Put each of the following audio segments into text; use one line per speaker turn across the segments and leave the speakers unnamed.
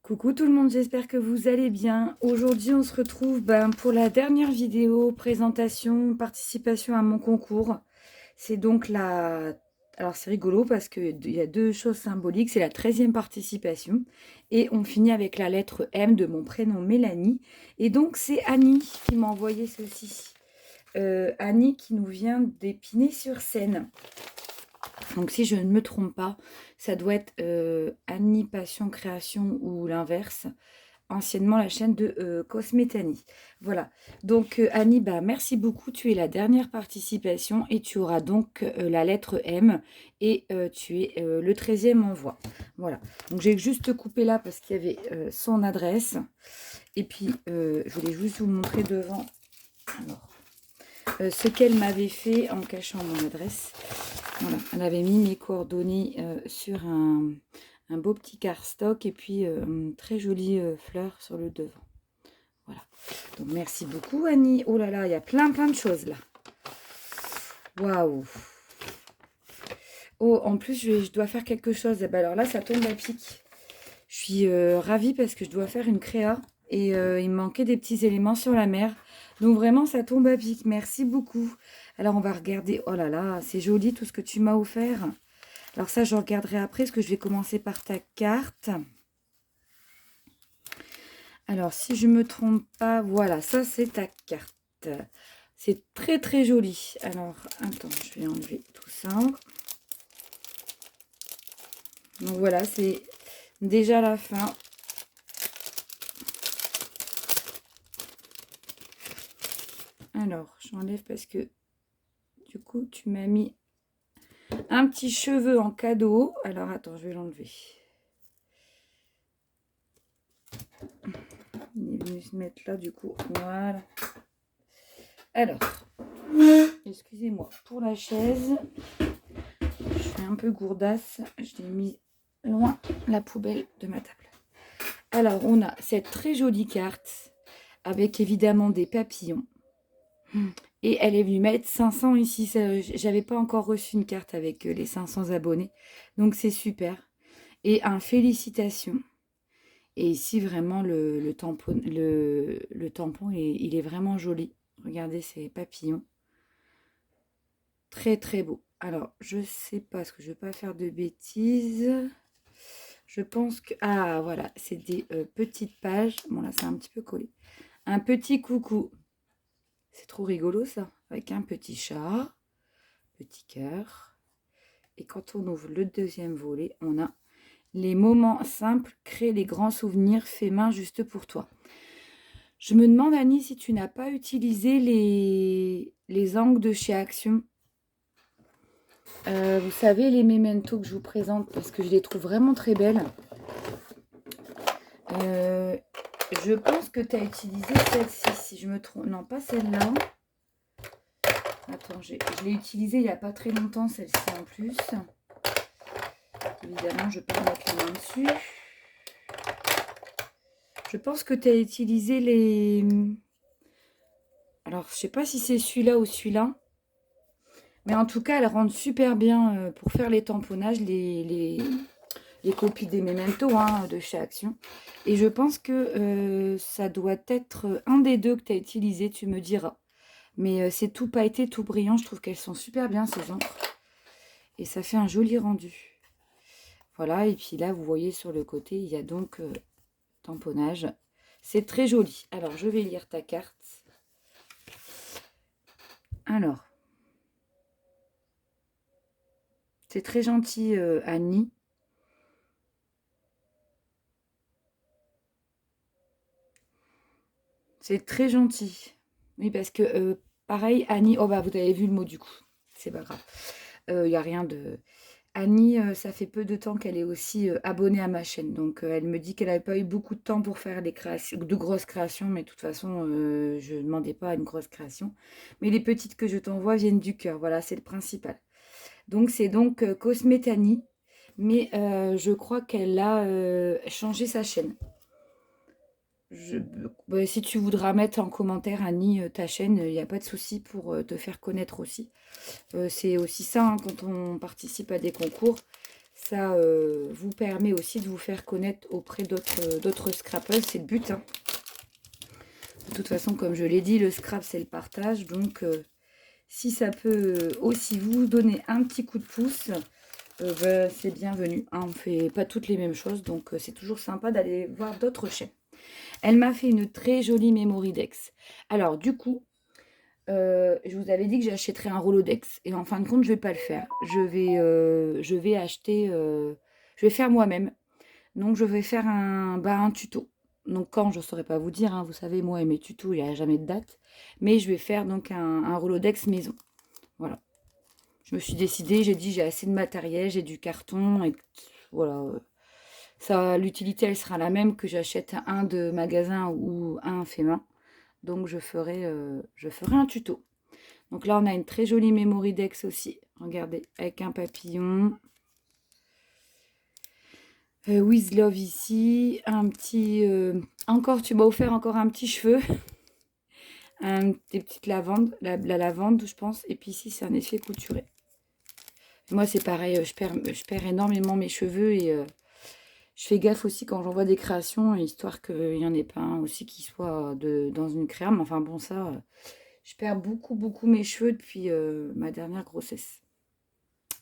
Coucou tout le monde, j'espère que vous allez bien. Aujourd'hui, on se retrouve pour la dernière vidéo, présentation, participation à mon concours. C'est donc la... Alors c'est rigolo parce qu'il y a deux choses symboliques. C'est la 13e participation et on finit avec la lettre M de mon prénom Mélanie. Et donc c'est Annie qui m'a envoyé ceci. Annie qui nous vient d'Épinay-sur-Seine. Donc si je ne me trompe pas, ça doit être Annie Passion Création ou l'inverse. Anciennement la chaîne de Cosmétanie. Voilà. Donc Annie, merci beaucoup. Tu es la dernière participation et tu auras donc la lettre M et tu es le 13e envoi. Voilà. Donc j'ai juste coupé là parce qu'il y avait son adresse. Et puis je voulais juste vous montrer devant. Alors, ce qu'elle m'avait fait en cachant mon adresse. Voilà, elle avait mis mes coordonnées sur un beau petit cardstock et puis une très jolie fleur sur le devant. Voilà. Donc merci beaucoup Annie. Oh là là, il y a plein de choses là. Waouh. Oh, en plus je dois faire quelque chose. Et ben alors là, ça tombe à pic. Je suis ravie parce que je dois faire une créa et il me manquait des petits éléments sur la mer. Donc vraiment, ça tombe à pic. Merci beaucoup. Alors, on va regarder. Oh là là, c'est joli tout ce que tu m'as offert. Alors ça, je regarderai après parce que je vais commencer par ta carte. Alors, si je ne me trompe pas, voilà, ça c'est ta carte. C'est très très joli. Alors, attends, je vais enlever tout ça. Donc voilà, c'est déjà la fin. Alors, j'enlève parce que du coup, tu m'as mis un petit cheveu en cadeau. Alors, attends, je vais l'enlever. Il est venu se mettre là, du coup. Voilà. Alors, excusez-moi pour la chaise. Je suis un peu gourdasse. Je l'ai mis loin la poubelle de ma table. Alors, on a cette très jolie carte avec évidemment des papillons. Et elle est venue mettre 500 ici. J'avais pas encore reçu une carte avec les 500 abonnés. Donc, c'est super. Et un félicitations. Et ici, vraiment, le tampon, il est vraiment joli. Regardez ces papillons. Très, très beau. Alors, je sais pas, parce que je ne veux pas faire de bêtises. Je pense que... Ah, voilà, c'est des petites pages. Bon, là, c'est un petit peu collé. Un petit coucou. C'est trop rigolo, ça. Avec un petit chat, petit cœur. Et quand on ouvre le deuxième volet, on a les moments simples, créer les grands souvenirs, fait main juste pour toi. Je me demande, Annie, si tu n'as pas utilisé les angles de chez Action. Vous savez, les mementos que je vous présente, parce que je les trouve vraiment très belles. Je pense que tu as utilisé celle-ci, si je me trompe. Non, pas celle-là. Attends, je l'ai utilisée il n'y a pas très longtemps, celle-ci en plus. Évidemment, je peux mettre la main dessus. Je pense que tu as utilisé les... Alors, je ne sais pas si c'est celui-là ou celui-là. Mais en tout cas, elles rendent super bien pour faire les tamponnages, les copies des mementos de chez Action. Et je pense que ça doit être un des deux que tu as utilisé, tu me diras. Mais c'est tout pailleté, tout brillant. Je trouve qu'elles sont super bien, ces encres. Et ça fait un joli rendu. Voilà, et puis là, vous voyez sur le côté, il y a donc tamponnage. C'est très joli. Alors, je vais lire ta carte. Alors, c'est très gentil, Annie. C'est très gentil. Oui, parce que, pareil, Annie... Oh, bah, vous avez vu le mot du coup. C'est pas grave. Il n'y a rien de... Annie, ça fait peu de temps qu'elle est aussi abonnée à ma chaîne. Donc, elle me dit qu'elle n'avait pas eu beaucoup de temps pour faire de grosses créations. Mais de toute façon, je ne demandais pas une grosse création. Mais les petites que je t'envoie viennent du cœur. Voilà, c'est le principal. Donc, c'est donc Cosmétanie. Mais je crois qu'elle a changé sa chaîne. Si tu voudras mettre en commentaire, Annie, ta chaîne, il n'y a pas de souci pour te faire connaître aussi. C'est aussi ça, quand on participe à des concours. ça vous permet aussi de vous faire connaître auprès d'autres scrappers. C'est le but, hein. De toute façon, comme je l'ai dit, le scrap, c'est le partage. Donc, si ça peut aussi vous donner un petit coup de pouce, ben, c'est bienvenu, hein. On ne fait pas toutes les mêmes choses, donc c'est toujours sympa d'aller voir d'autres chaînes. Elle m'a fait une très jolie Memory-Dex. Alors, du coup, je vous avais dit que j'achèterais un Rolodex. Et en fin de compte, je ne vais pas le faire. Je vais acheter... je vais faire moi-même. Donc, je vais faire un tuto. Donc, quand, je ne saurais pas vous dire. Hein, vous savez, moi et mes tutos, il n'y a jamais de date. Mais je vais faire donc un Rolodex maison. Voilà. Je me suis décidée, j'ai dit, j'ai assez de matériel, j'ai du carton. Et voilà. Ça, l'utilité, elle sera la même que j'achète un de magasin ou un fait main. Donc, je ferai un tuto. Donc là, on a une très jolie Memory-Dex aussi. Regardez, avec un papillon. With Love ici. Un petit... encore, tu m'as offert encore un petit cheveu. Des petites lavandes. La lavande, je pense. Et puis ici, c'est un effet couturé. Moi, c'est pareil. Je perds énormément mes cheveux. Et je fais gaffe aussi quand j'envoie des créations. Histoire qu'il n'y en ait pas un aussi qui soit dans une crème. Enfin bon, ça... je perds beaucoup, beaucoup mes cheveux depuis ma dernière grossesse.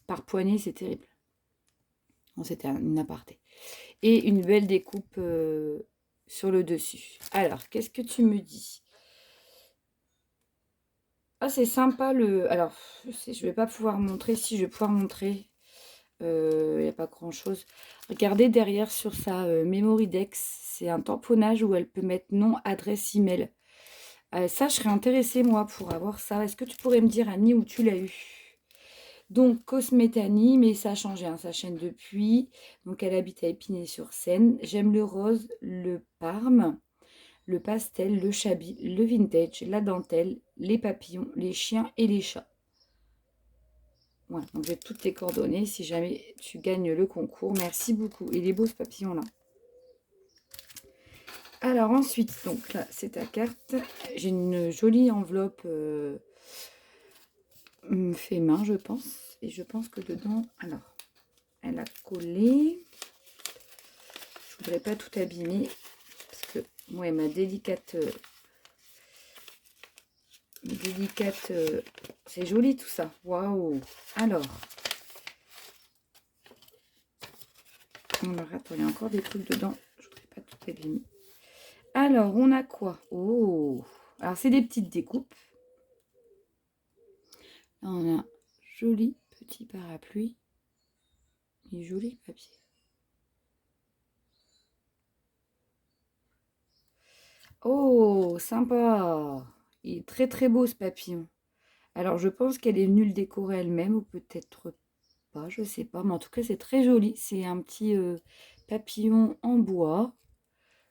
Par poignée, c'est terrible. Bon, c'était une aparté. Et une belle découpe sur le dessus. Alors, qu'est-ce que tu me dis? Ah, c'est sympa le... Alors, je vais pas pouvoir montrer. Si, je vais pouvoir montrer. Il n'y a pas grand-chose. Regardez derrière sur sa Memory-Dex. C'est un tamponnage où elle peut mettre nom, adresse, email. Ça, je serais intéressée, moi, pour avoir ça. Est-ce que tu pourrais me dire, Annie, où tu l'as eu? Donc, Cosmétanie, mais ça a changé, hein, sa chaîne depuis. Donc, elle habite à Épinay-sur-Seine. J'aime le rose, le parme, le pastel, le chablis, le vintage, la dentelle, les papillons, les chiens et les chats. Voilà, donc j'ai toutes tes coordonnées si jamais tu gagnes le concours. Merci beaucoup. Il est beau ce papillon-là. Alors ensuite, donc là, c'est ta carte. J'ai une jolie enveloppe fait main, je pense. Et je pense que dedans, alors, elle a collé. Je voudrais pas tout abîmer. Parce que moi, ma délicate... c'est joli tout ça. Waouh. Alors. Attends, il y a encore des trucs dedans. Je voudrais pas tout abîmer. Alors, on a quoi? Oh. Alors, c'est des petites découpes. Là, on a joli petit parapluie. Et joli papier. Oh, sympa. Il est très très beau ce papillon. Alors, je pense qu'elle est venue le décorer elle-même ou peut-être pas, je sais pas. Mais en tout cas, c'est très joli. C'est un petit papillon en bois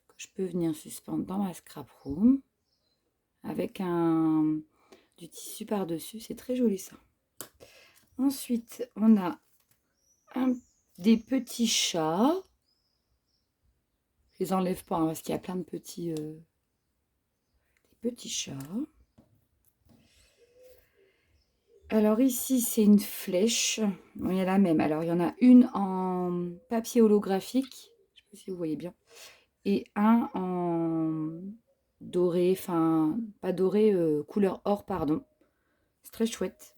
que je peux venir suspendre dans ma scrap room avec du tissu par-dessus. C'est très joli ça. Ensuite, on a des petits chats. Je les enlève pas hein, parce qu'il y a plein de petits, des petits chats. Alors ici, c'est une flèche. Bon, il y a la même. Alors, il y en a une en papier holographique. Je ne sais pas si vous voyez bien. Et un en doré. Enfin, pas doré, couleur or, pardon. C'est très chouette.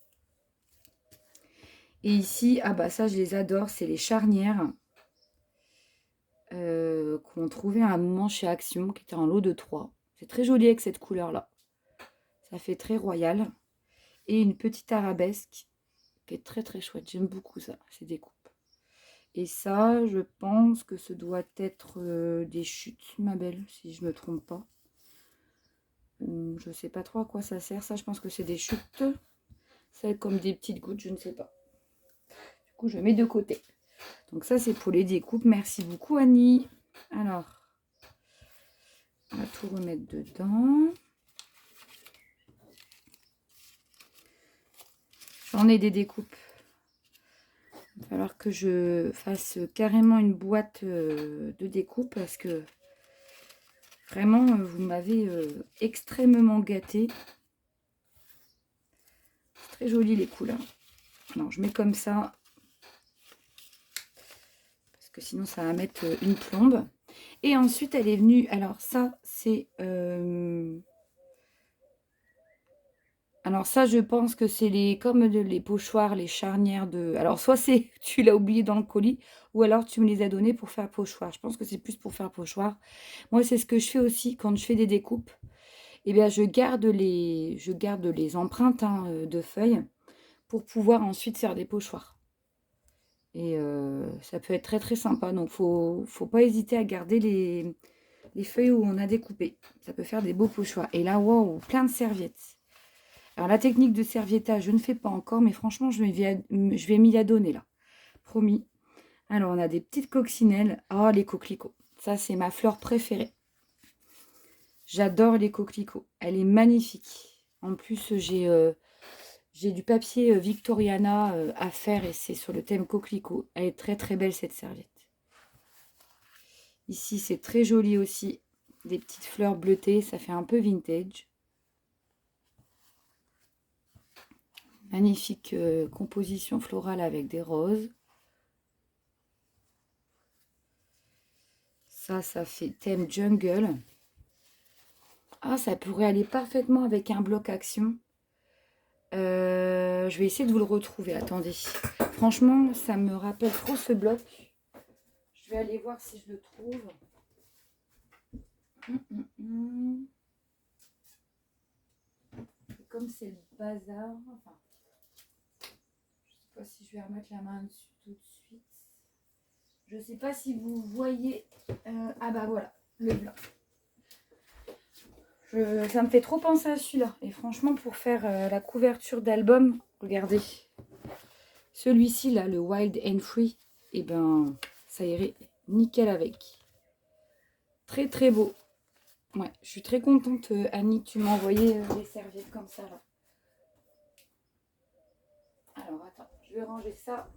Et ici, ah bah ça, je les adore. C'est les charnières qu'on trouvait à un moment chez Action, qui était en lot de 3. C'est très joli avec cette couleur-là. Ça fait très royal. Et une petite arabesque qui est très très chouette. J'aime beaucoup ça, ces découpes. Et ça, je pense que ce doit être des chutes, ma belle, si je ne me trompe pas. Je ne sais pas trop à quoi ça sert. Ça, je pense que c'est des chutes. C'est comme des petites gouttes, je ne sais pas. Du coup, je mets de côté. Donc ça, c'est pour les découpes. Merci beaucoup, Annie. Alors, on va tout remettre dedans. J'en ai des découpes. Il va falloir que je fasse carrément une boîte de découpe parce que vraiment, vous m'avez extrêmement gâté. C'est très joli les couleurs. Alors, je mets comme ça. que sinon ça va mettre une plombe. Et ensuite, elle est venue... Alors ça, c'est... Alors ça, je pense que c'est les pochoirs, les charnières de... Alors soit c'est tu l'as oublié dans le colis, ou alors tu me les as donnés pour faire pochoir. Je pense que c'est plus pour faire pochoir. Moi, c'est ce que je fais aussi quand je fais des découpes. Eh bien, je garde les empreintes de feuilles pour pouvoir ensuite faire des pochoirs. Et ça peut être très très sympa. Donc, faut pas hésiter à garder les feuilles où on a découpé. Ça peut faire des beaux pochoirs. Et là, waouh, plein de serviettes. Alors, la technique de serviettage, je ne fais pas encore, mais franchement, je vais m'y adonner là. Promis. Alors, on a des petites coccinelles. Oh, les coquelicots. Ça, c'est ma fleur préférée. J'adore les coquelicots. Elle est magnifique. En plus, j'ai du papier Victoriana à faire et c'est sur le thème coquelicot. Elle est très, très belle, cette serviette. Ici, c'est très joli aussi. Des petites fleurs bleutées. Ça fait un peu vintage. Magnifique composition florale avec des roses. Ça fait thème jungle. Ah, ça pourrait aller parfaitement avec un bloc action. Je vais essayer de vous le retrouver. Attendez. Franchement, ça me rappelle trop ce bloc. Je vais aller voir si je le trouve. Et comme c'est le bazar, enfin, je sais pas si je vais remettre la main dessus tout de suite. Je sais pas si vous voyez. Ah bah voilà, le blanc. Ça me fait trop penser à celui-là. Et franchement, pour faire la couverture d'album, regardez. Celui-ci, là, le Wild and Free, et ben, ça irait nickel avec. Très, très beau. Ouais, je suis très contente, Annie, que tu m'as envoyé des serviettes comme ça, là. Alors, attends, je vais ranger ça.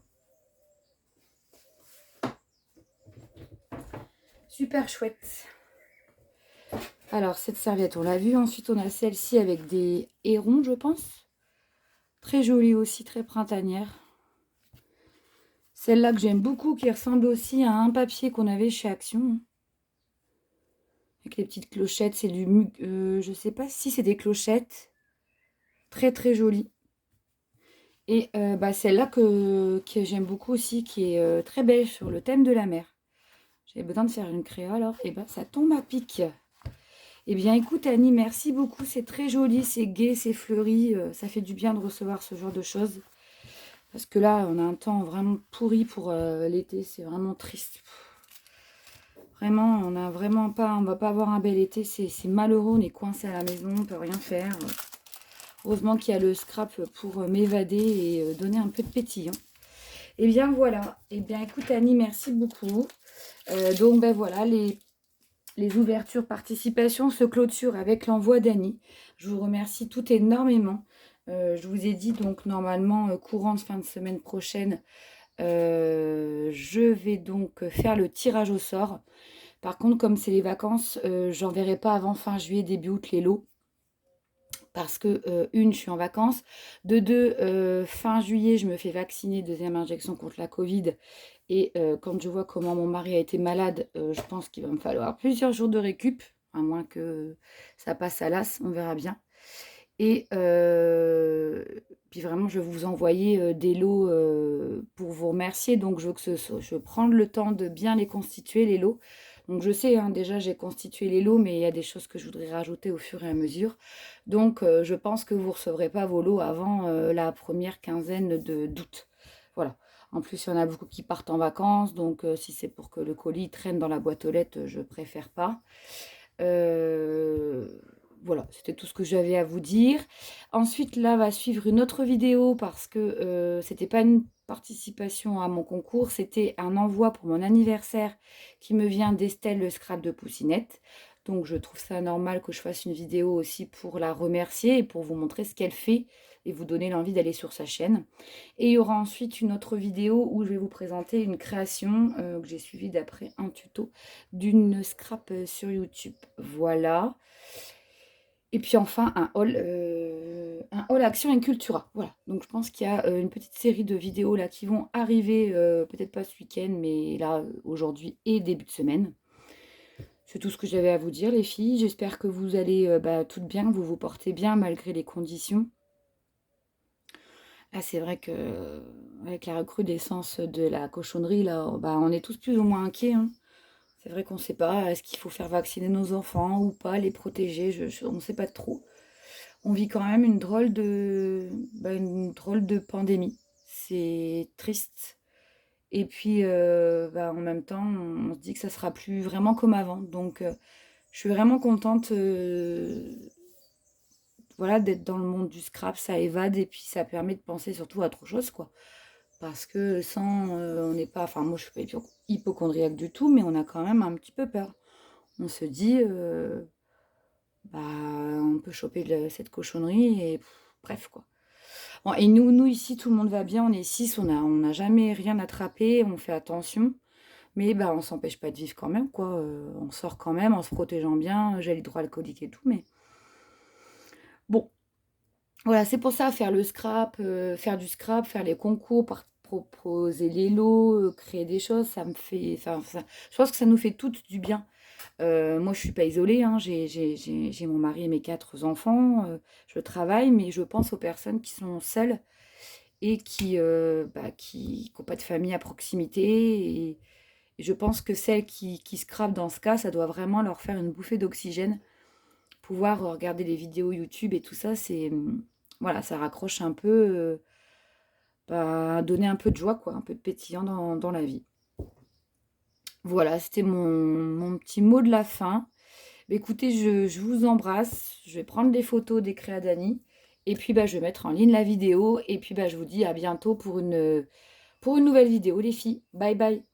Super chouette. Alors, cette serviette, on l'a vue. Ensuite, on a celle-ci avec des hérons, je pense. Très jolie aussi, très printanière. Celle-là que j'aime beaucoup, qui ressemble aussi à un papier qu'on avait chez Action. Avec les petites clochettes. C'est du... je sais pas si c'est des clochettes. Très, très jolie. Et bah, celle-là que j'aime beaucoup aussi, qui est très belle sur le thème de la mer. J'avais besoin de faire une créa, alors, et ben ça tombe à pic. Eh bien, écoute, Annie, merci beaucoup. C'est très joli, c'est gai, c'est fleuri. Ça fait du bien de recevoir ce genre de choses. Parce que là, on a un temps vraiment pourri pour l'été. C'est vraiment triste. Vraiment, on va pas avoir un bel été. C'est malheureux, on est coincé à la maison, on peut rien faire. Heureusement qu'il y a le scrap pour m'évader et donner un peu de pétillant. Et bien voilà. Et bien écoute, Annie, merci beaucoup. Donc ben voilà, les ouvertures participation se clôturent avec l'envoi d'Annie. Je vous remercie tout énormément. Je vous ai dit donc normalement courant de fin de semaine prochaine, je vais donc faire le tirage au sort. Par contre, comme c'est les vacances, j'enverrai pas avant fin juillet, début août les lots. Parce que, une, je suis en vacances. De deux, fin juillet, je me fais vacciner, deuxième injection contre la Covid. Et quand je vois comment mon mari a été malade, je pense qu'il va me falloir plusieurs jours de récup. À moins que ça passe à l'as, on verra bien. Et puis vraiment, je vais vous envoyer des lots pour vous remercier. Donc, je veux prendre le temps de bien les constituer, les lots. Donc, je sais, hein, déjà, j'ai constitué les lots, mais il y a des choses que je voudrais rajouter au fur et à mesure. Donc, je pense que vous ne recevrez pas vos lots avant la première quinzaine d'août. Voilà. En plus, il y en a beaucoup qui partent en vacances. Donc, si c'est pour que le colis traîne dans la boîte aux lettres, je préfère pas. Voilà, c'était tout ce que j'avais à vous dire. Ensuite, là, va suivre une autre vidéo parce que c'était pas une participation à mon concours, c'était un envoi pour mon anniversaire qui me vient d'Estelle le scrap de Poussinette. Donc, je trouve ça normal que je fasse une vidéo aussi pour la remercier et pour vous montrer ce qu'elle fait et vous donner l'envie d'aller sur sa chaîne. Et il y aura ensuite une autre vidéo où je vais vous présenter une création que j'ai suivie d'après un tuto d'une scrap sur YouTube. Voilà. Et puis enfin, un haul Action et Cultura. Voilà. Donc je pense qu'il y a une petite série de vidéos là qui vont arriver, peut-être pas ce week-end, mais là, aujourd'hui et début de semaine. C'est tout ce que j'avais à vous dire, les filles. J'espère que vous allez toutes bien, vous vous portez bien malgré les conditions. Ah, c'est vrai que avec la recrudescence de la cochonnerie, là, bah, on est tous plus ou moins inquiets, hein. C'est vrai qu'on ne sait pas, est-ce qu'il faut faire vacciner nos enfants ou pas, les protéger, on ne sait pas trop. On vit quand même une drôle de pandémie. C'est triste. Et puis, en même temps, on se dit que ça sera plus vraiment comme avant. Donc, je suis vraiment contente, voilà, d'être dans le monde du scrap. Ça évade et puis ça permet de penser surtout à autre chose, quoi. Parce que sans, on n'est pas, enfin moi je suis pas hypochondriaque du tout, mais on a quand même un petit peu peur. On se dit, on peut choper cette cochonnerie et bref, quoi. Bon, et nous ici, tout le monde va bien, on est 6, on n'a jamais rien attrapé, on fait attention, mais bah, on s'empêche pas de vivre quand même, quoi. On sort quand même en se protégeant bien, gel hydroalcoolique et tout, mais bon, voilà, c'est pour ça, faire le scrap, faire du scrap, faire les concours, proposer les lots, créer des choses, ça me fait, enfin, je pense que ça nous fait toutes du bien. Moi, je suis pas isolée, hein, j'ai mon mari et mes 4 enfants, je travaille, mais je pense aux personnes qui sont seules et qui n'ont pas de famille à proximité. Et je pense que celles qui scrapent dans ce cas, ça doit vraiment leur faire une bouffée d'oxygène. Pouvoir regarder les vidéos YouTube et tout ça, voilà, ça raccroche un peu, donner un peu de joie, quoi, un peu de pétillant dans la vie. Voilà, c'était mon petit mot de la fin. Écoutez, je vous embrasse. Je vais prendre des photos des créas d'Annie. Et puis, je vais mettre en ligne la vidéo. Et puis, je vous dis à bientôt pour une nouvelle vidéo, les filles. Bye bye.